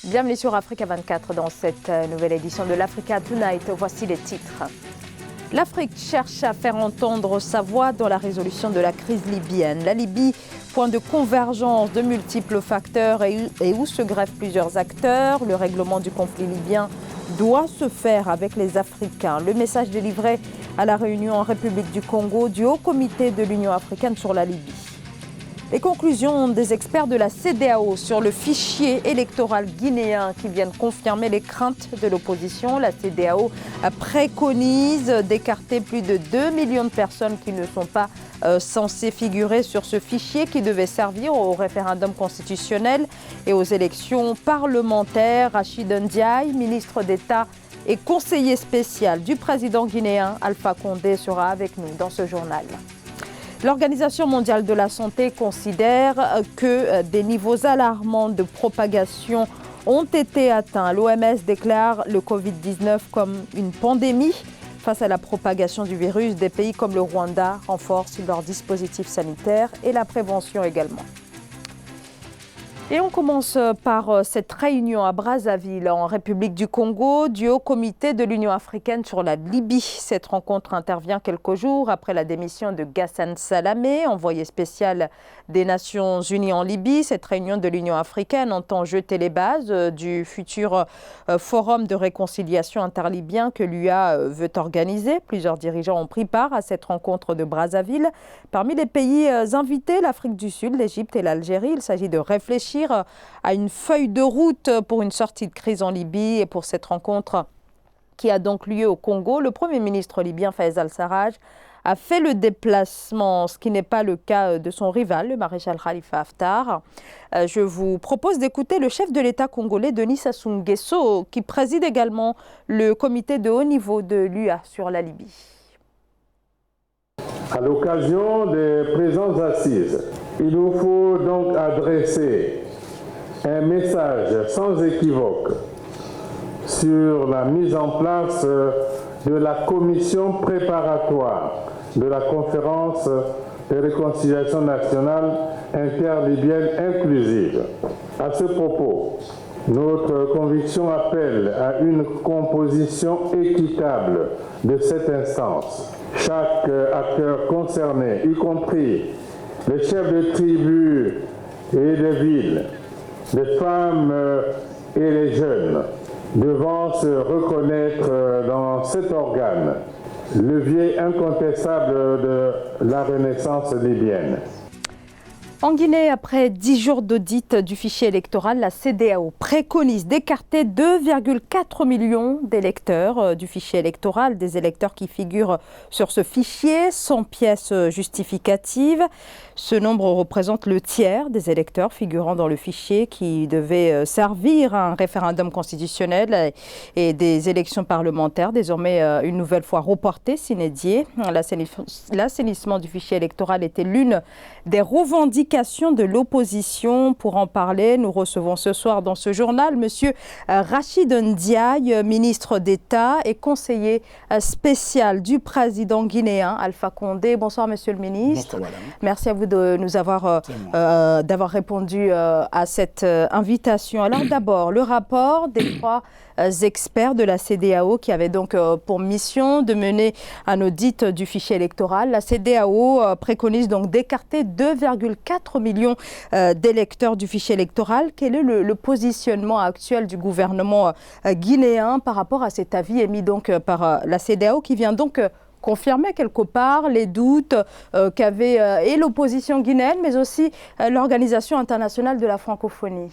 Bienvenue sur Africa 24 dans cette nouvelle édition de l'Africa Tonight. Voici les titres. L'Afrique cherche à faire entendre sa voix dans la résolution de la crise libyenne. La Libye, point de convergence de multiples facteurs et où se greffent plusieurs acteurs. Le règlement du conflit libyen doit se faire avec les Africains. Le message délivré à la réunion en République du Congo du Haut Comité de l'Union africaine sur la Libye. Les conclusions des experts de la CEDEAO sur le fichier électoral guinéen qui viennent confirmer les craintes de l'opposition. La CEDEAO préconise d'écarter plus de 2 millions de personnes qui ne sont pas censées figurer sur ce fichier qui devait servir au référendum constitutionnel et aux élections parlementaires. Rachid Ndiaye, ministre d'État et conseiller spécial du président guinéen Alpha Condé, sera avec nous dans ce journal. L'Organisation mondiale de la santé considère que des niveaux alarmants de propagation ont été atteints. L'OMS déclare le Covid-19 comme une pandémie. Face à la propagation du virus, des pays comme le Rwanda renforcent leurs dispositifs sanitaires et la prévention également. Et on commence par cette réunion à Brazzaville, en République du Congo, du Haut Comité de l'Union africaine sur la Libye. Cette rencontre intervient quelques jours après la démission de Ghassan Salamé, envoyé spécial des Nations Unies en Libye. Cette réunion de l'Union africaine entend jeter les bases du futur forum de réconciliation interlibyen que l'UA veut organiser. Plusieurs dirigeants ont pris part à cette rencontre de Brazzaville. Parmi les pays invités, l'Afrique du Sud, l'Égypte et l'Algérie. Il s'agit de réfléchir à une feuille de route pour une sortie de crise en Libye et pour cette rencontre qui a donc lieu au Congo. Le Premier ministre libyen Fayez al-Sarraj a fait le déplacement, ce qui n'est pas le cas de son rival, le maréchal Khalifa Haftar. Je vous propose d'écouter le chef de l'État congolais, Denis Sassou Nguesso, qui préside également le comité de haut niveau de l'UA sur la Libye. À l'occasion des présentes assises, il nous faut donc adresser un message sans équivoque sur la mise en place de la commission préparatoire de la conférence de réconciliation nationale interlibyenne inclusive. À ce propos, notre conviction appelle à une composition équitable de cette instance. Chaque acteur concerné, y compris les chefs de tribus et de villes, les femmes et les jeunes, devant se reconnaître dans cet organe, levier incontestable de la renaissance libyenne. En Guinée, après 10 jours d'audit du fichier électoral, la CEDEAO préconise d'écarter 2,4 millions d'électeurs du fichier électoral, des électeurs qui figurent sur ce fichier sans pièces justificatives. Ce nombre représente le tiers des électeurs figurant dans le fichier qui devait servir à un référendum constitutionnel et des élections parlementaires, désormais une nouvelle fois reportées, sine die. L'assainissement du fichier électoral était l'une des revendications de l'opposition. Pour en parler, nous recevons ce soir dans ce journal Monsieur Rachid Ndiaye, ministre d'État et conseiller spécial du président guinéen Alpha Condé. Bonsoir Monsieur le ministre. Bonsoir, madame. Merci à vous de nous avoir d'avoir répondu à cette invitation. Alors d'abord, le rapport des 3 experts de la CEDEAO qui avaient donc pour mission de mener un audit du fichier électoral. La CEDEAO préconise donc d'écarter 2,4 millions d'électeurs du fichier électoral. Quel est le positionnement actuel du gouvernement guinéen par rapport à cet avis émis donc par la CEDEAO qui vient donc confirmer quelque part les doutes qu'avait et l'opposition guinéenne, mais aussi l'Organisation internationale de la francophonie?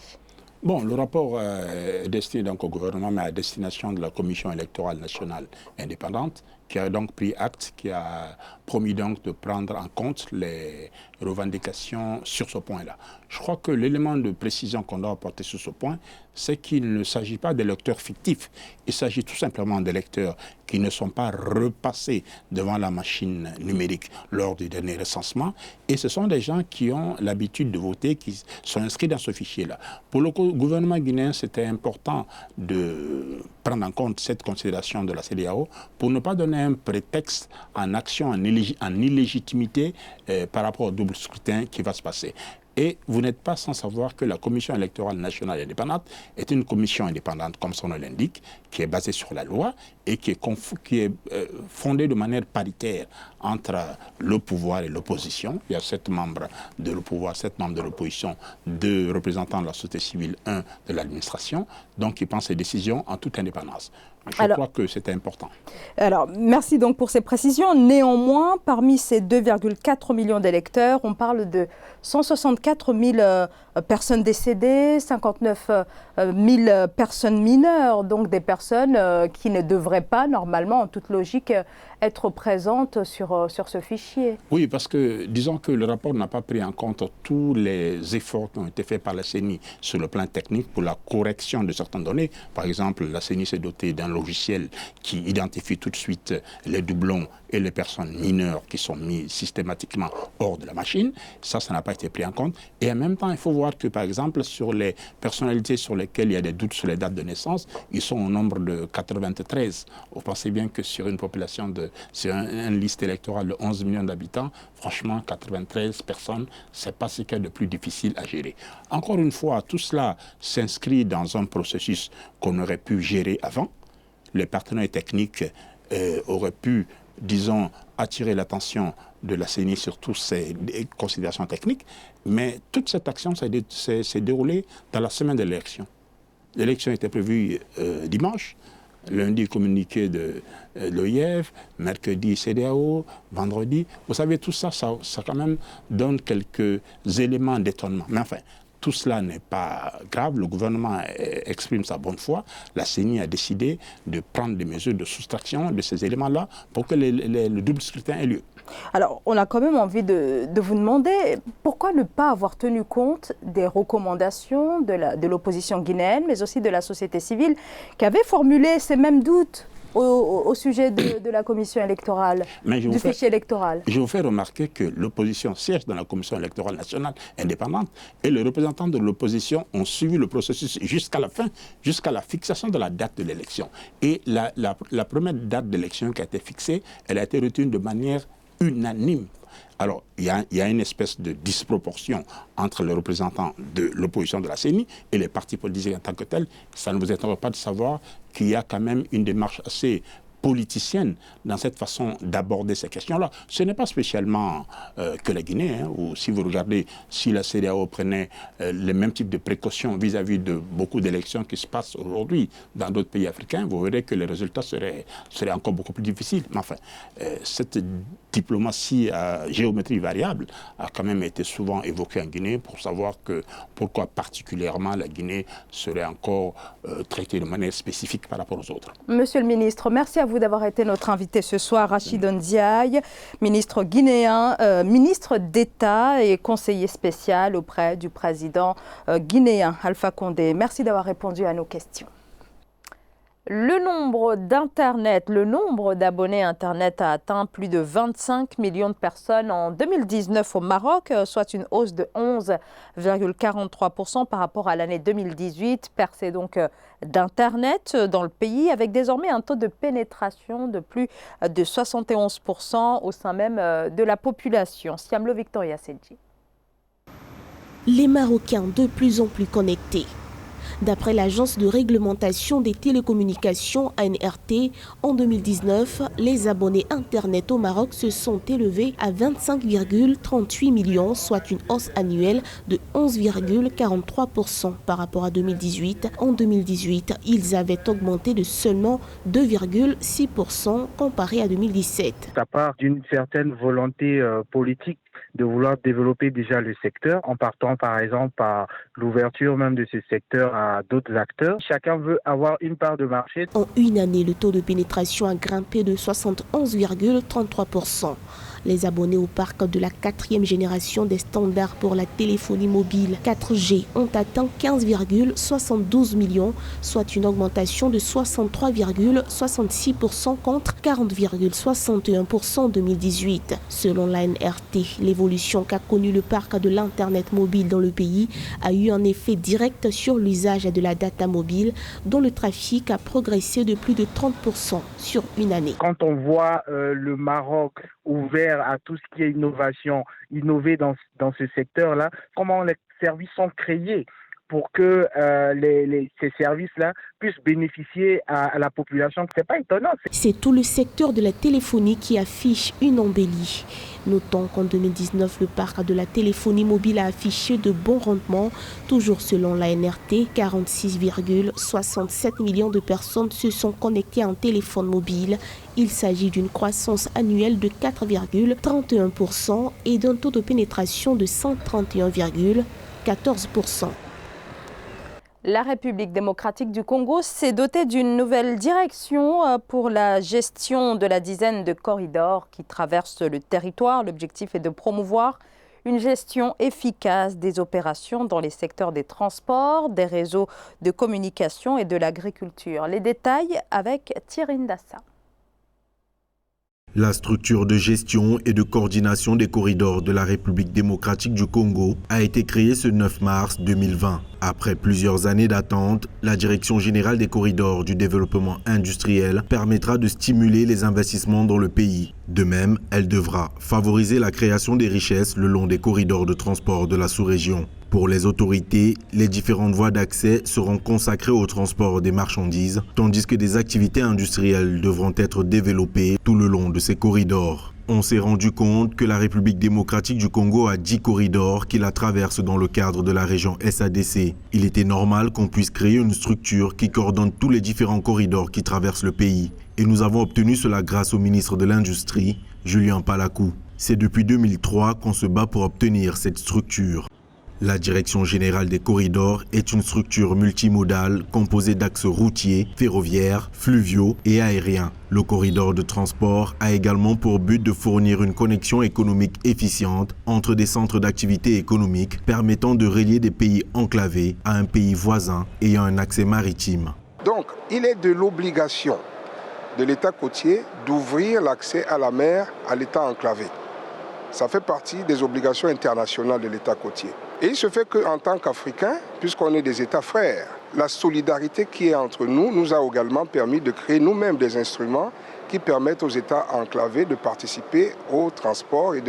Bon, le rapport est destiné donc au gouvernement, mais à destination de la Commission électorale nationale indépendante, qui a donc pris acte, qui a promis donc de prendre en compte les revendications sur ce point-là. Je crois que l'élément de précision qu'on doit apporter sur ce point, c'est qu'il ne s'agit pas d'électeurs fictifs. Il s'agit tout simplement d'électeurs qui ne sont pas repassés devant la machine numérique lors du dernier recensement. Et ce sont des gens qui ont l'habitude de voter, qui sont inscrits dans ce fichier-là. Pour le gouvernement guinéen, c'était important de prendre en compte cette considération de la CEDEAO pour ne pas donner un prétexte en action, en illégitimité par rapport au double scrutin qui va se passer. Et vous n'êtes pas sans savoir que la Commission électorale nationale indépendante est une commission indépendante, comme son nom l'indique, qui est basée sur la loi et qui est fondée de manière paritaire entre le pouvoir et l'opposition. Il y a 7 membres de le pouvoir, 7 membres de l'opposition, 2 représentants de la société civile, 1 de l'administration. Donc, ils prennent ces décisions en toute indépendance. Je crois que c'est important. Alors, merci donc pour ces précisions. Néanmoins, parmi ces 2,4 millions d'électeurs, on parle de 164 000 personnes décédées, 59 000 personnes mineures, donc des personnes qui ne devraient pas, normalement, en toute logique, être présentes sur ce fichier. Oui, parce que disons que le rapport n'a pas pris en compte tous les efforts qui ont été faits par la CENI sur le plan technique pour la correction de certaines données. Par exemple, la CENI s'est dotée d'un logiciel qui identifie tout de suite les doublons et les personnes mineures qui sont mises systématiquement hors de la machine. Ça n'a pas été pris en compte. Et en même temps, il faut voir que, par exemple, sur les personnalités sur lesquelles il y a des doutes sur les dates de naissance, ils sont au nombre de 93. Vous pensez bien que sur une population sur une liste électorale de 11 millions d'habitants, franchement, 93 personnes, ce n'est pas ce qu'il y a de plus difficile à gérer. Encore une fois, tout cela s'inscrit dans un processus qu'on aurait pu gérer avant. Les partenaires techniques auraient pu, disons, attirer l'attention de la CENI sur toutes ces considérations techniques, mais toute cette action s'est déroulée dans la semaine de l'élection. L'élection était prévue dimanche, lundi communiqué de l'OIF, mercredi CEDEAO, vendredi. Vous savez, tout ça, ça quand même donne quelques éléments d'étonnement. Mais enfin, tout cela n'est pas grave. Le gouvernement exprime sa bonne foi. La CENI a décidé de prendre des mesures de soustraction de ces éléments-là pour que le double scrutin ait lieu. Alors, on a quand même envie de vous demander pourquoi ne pas avoir tenu compte des recommandations de l'opposition guinéenne, mais aussi de la société civile, qui avait formulé ces mêmes doutes au sujet de la commission électorale, du fichier électoral. Je vous fais remarquer que l'opposition siège dans la commission électorale nationale indépendante et les représentants de l'opposition ont suivi le processus jusqu'à la fin, jusqu'à la fixation de la date de l'élection. Et la première date d'élection qui a été fixée, elle a été retenue de manière unanime. Alors, il y a une espèce de disproportion entre les représentants de l'opposition de la CENI et les partis politiques en tant que tels. Ça ne vous étonne pas de savoir qu'il y a quand même une démarche assez politicienne dans cette façon d'aborder ces questions-là. Ce n'est pas spécialement que la Guinée, ou si vous regardez, si la CEDEAO prenait les mêmes types de précautions vis-à-vis de beaucoup d'élections qui se passent aujourd'hui dans d'autres pays africains, vous verrez que les résultats seraient encore beaucoup plus difficiles. Mais enfin, cette diplomatie à géométrie variable a quand même été souvent évoquée en Guinée pour savoir pourquoi particulièrement la Guinée serait encore traitée de manière spécifique par rapport aux autres. Monsieur le ministre, merci à vous d'avoir été notre invité ce soir. Rachid Ndiaye, ministre guinéen, ministre d'État et conseiller spécial auprès du président guinéen Alpha Condé. Merci d'avoir répondu à nos questions. Le nombre d'abonnés Internet a atteint plus de 25 millions de personnes en 2019 au Maroc, soit une hausse de 11,43% par rapport à l'année 2018, percée donc d'Internet dans le pays, avec désormais un taux de pénétration de plus de 71% au sein même de la population. Siamlo Victoria Sedji. Les Marocains de plus en plus connectés. D'après l'agence de réglementation des télécommunications ANRT, en 2019, les abonnés Internet au Maroc se sont élevés à 25,38 millions, soit une hausse annuelle de 11,43% par rapport à 2018. En 2018, ils avaient augmenté de seulement 2,6% comparé à 2017. Ça part d'une certaine volonté politique de vouloir développer déjà le secteur en partant par exemple par l'ouverture même de ce secteur à d'autres acteurs. Chacun veut avoir une part de marché. En une année, le taux de pénétration a grimpé de 71,33%. Les abonnés au parc de la 4e génération des standards pour la téléphonie mobile 4G ont atteint 15,72 millions, soit une augmentation de 63,66% contre 40,61% en 2018. Selon l'ANRT, l'évolution qu'a connue le parc de l'Internet mobile dans le pays a eu un effet direct sur l'usage de la data mobile, dont le trafic a progressé de plus de 30% sur une année. Quand on voit le Maroc ouvert à tout ce qui est innovation, innover dans ce secteur-là, comment les services sont créés pour que ces services-là puissent bénéficier à la population. C'est pas étonnant. C'est tout le secteur de la téléphonie qui affiche une embellie. Notons qu'en 2019, le parc de la téléphonie mobile a affiché de bons rendements. Toujours selon la NRT, 46,67 millions de personnes se sont connectées en téléphone mobile. Il s'agit d'une croissance annuelle de 4,31% et d'un taux de pénétration de 131,14%. La République démocratique du Congo s'est dotée d'une nouvelle direction pour la gestion de la dizaine de corridors qui traversent le territoire. L'objectif est de promouvoir une gestion efficace des opérations dans les secteurs des transports, des réseaux de communication et de l'agriculture. Les détails avec Thierry Ndassa. La structure de gestion et de coordination des corridors de la République démocratique du Congo a été créée ce 9 mars 2020. Après plusieurs années d'attente, la Direction générale des corridors du développement industriel permettra de stimuler les investissements dans le pays. De même, elle devra favoriser la création des richesses le long des corridors de transport de la sous-région. Pour les autorités, les différentes voies d'accès seront consacrées au transport des marchandises, tandis que des activités industrielles devront être développées tout le long de ces corridors. On s'est rendu compte que la République démocratique du Congo a 10 corridors qui la traversent dans le cadre de la région SADC. Il était normal qu'on puisse créer une structure qui coordonne tous les différents corridors qui traversent le pays. Et nous avons obtenu cela grâce au ministre de l'Industrie, Julien Palakou. C'est depuis 2003 qu'on se bat pour obtenir cette structure. La Direction générale des corridors est une structure multimodale composée d'axes routiers, ferroviaires, fluviaux et aériens. Le corridor de transport a également pour but de fournir une connexion économique efficiente entre des centres d'activité économique permettant de relier des pays enclavés à un pays voisin ayant un accès maritime. Donc, il est de l'obligation de l'État côtier d'ouvrir l'accès à la mer à l'État enclavé. Ça fait partie des obligations internationales de l'État côtier. Et il se fait qu'en tant qu'Africains, puisqu'on est des États frères, la solidarité qui est entre nous nous a également permis de créer nous-mêmes des instruments qui permettent aux États enclavés de participer au transport et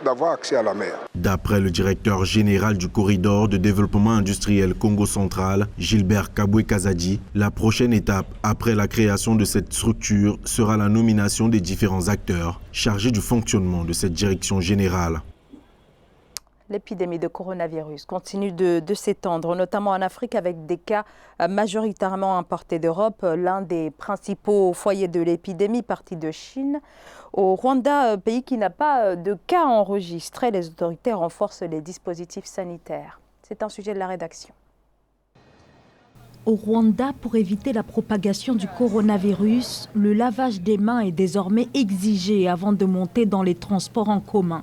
d'avoir accès à la mer. D'après le directeur général du corridor de développement industriel Congo central, Gilbert Kabwe-Kazadi, la prochaine étape après la création de cette structure sera la nomination des différents acteurs chargés du fonctionnement de cette direction générale. L'épidémie de coronavirus continue de s'étendre, notamment en Afrique, avec des cas majoritairement importés d'Europe. L'un des principaux foyers de l'épidémie parti de Chine. Au Rwanda, pays qui n'a pas de cas enregistrés, les autorités renforcent les dispositifs sanitaires. C'est un sujet de la rédaction. Au Rwanda, pour éviter la propagation du coronavirus, le lavage des mains est désormais exigé avant de monter dans les transports en commun.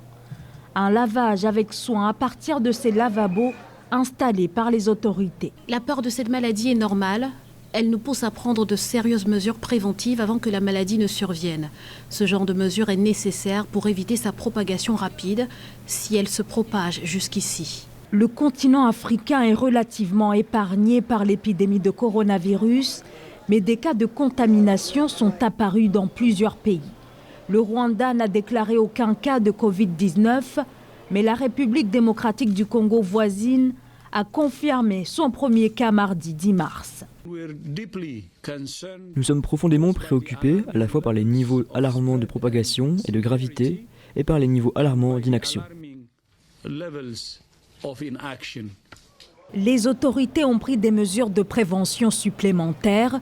Un lavage avec soin à partir de ces lavabos installés par les autorités. La peur de cette maladie est normale. Elle nous pousse à prendre de sérieuses mesures préventives avant que la maladie ne survienne. Ce genre de mesure est nécessaire pour éviter sa propagation rapide si elle se propage jusqu'ici. Le continent africain est relativement épargné par l'épidémie de coronavirus, mais des cas de contamination sont apparus dans plusieurs pays. Le Rwanda n'a déclaré aucun cas de Covid-19, mais la République démocratique du Congo voisine a confirmé son premier cas mardi 10 mars. Nous sommes profondément préoccupés à la fois par les niveaux alarmants de propagation et de gravité et par les niveaux alarmants d'inaction. Les autorités ont pris des mesures de prévention supplémentaires.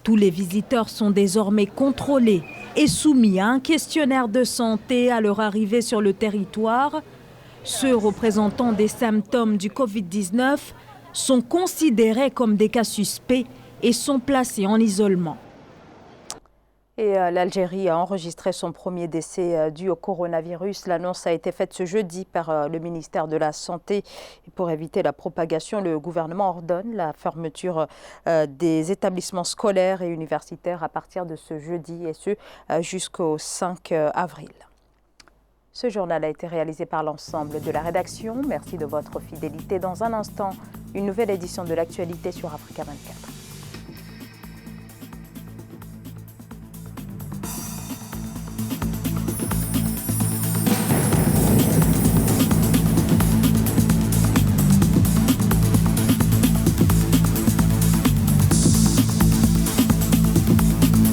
Tous les visiteurs sont désormais contrôlés et soumis à un questionnaire de santé à leur arrivée sur le territoire. Ceux représentant des symptômes du Covid-19 sont considérés comme des cas suspects et sont placés en isolement. Et l'Algérie a enregistré son premier décès dû au coronavirus. L'annonce a été faite ce jeudi par le ministère de la Santé. Et pour éviter la propagation, le gouvernement ordonne la fermeture des établissements scolaires et universitaires à partir de ce jeudi et ce jusqu'au 5 avril. Ce journal a été réalisé par l'ensemble de la rédaction. Merci de votre fidélité. Dans un instant, une nouvelle édition de l'actualité sur Africa 24.